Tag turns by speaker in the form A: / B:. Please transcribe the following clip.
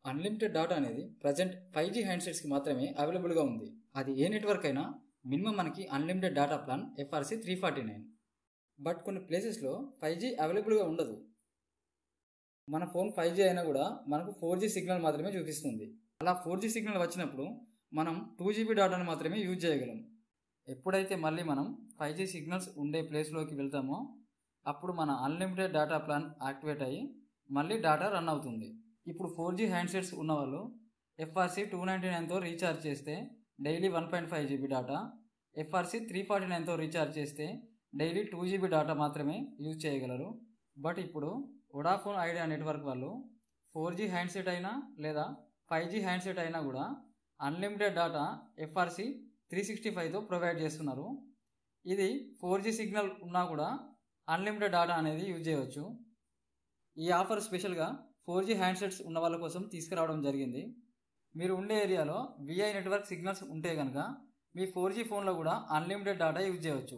A: Unlimited data అనేది present 5G హ్యాండ్సెట్స్కి మాత్రమే అవైలబుల్గా ఉంది. అది ఏ నెట్వర్క్ అయినా మినిమం మనకి unlimited data plan FRC 349. But కొన్ని ప్లేసెస్లో 5G అవైలబుల్గా ఉండదు. మన ఫోన్ 5G అయినా కూడా మనకు 4G సిగ్నల్ మాత్రమే చూపిస్తుంది. అలా 4G సిగ్నల్ వచ్చినప్పుడు మనం 2GB డాటాను మాత్రమే యూజ్ చేయగలం. ఎప్పుడైతే మళ్ళీ మనం 5G సిగ్నల్స్ ఉండే ప్లేస్లోకి వెళ్తామో అప్పుడు మన అన్లిమిటెడ్ డాటా ప్లాన్ యాక్టివేట్ అయ్యి మళ్ళీ డాటా రన్ అవుతుంది. ఇప్పుడు 4G హ్యాండ్సెట్స్ ఉన్నవాళ్ళు FRC 299తో రీఛార్జ్ చేస్తే డైలీ 1.5GB డాటా, FRC 349తో రీఛార్జ్ చేస్తే డైలీ 2GB డాటా మాత్రమే యూజ్ చేయగలరు. బట్ ఇప్పుడు వొడాఫోన్ ఐడియా నెట్వర్క్ వాళ్ళు 4G హ్యాండ్సెట్ అయినా లేదా 5G హ్యాండ్సెట్ అయినా కూడా అన్లిమిటెడ్ డాటా FRC 365తో ప్రొవైడ్ చేస్తున్నారు. ఇది 4G సిగ్నల్ ఉన్నా కూడా అన్లిమిటెడ్ డాటా అనేది యూజ్ చేయవచ్చు. ఈ ఆఫర్ స్పెషల్గా 4G హ్యాండ్సెట్స్ ఉన్న వాళ్ళ కోసం తీసుకురావడం జరిగింది. మీరు ఉండే ఏరియాలో VI నెట్వర్క్ సిగ్నల్స్ ఉంటే కనుక మీ 4G ఫోన్లో కూడా అన్లిమిటెడ్ డాటా యూజ్ చేయవచ్చు.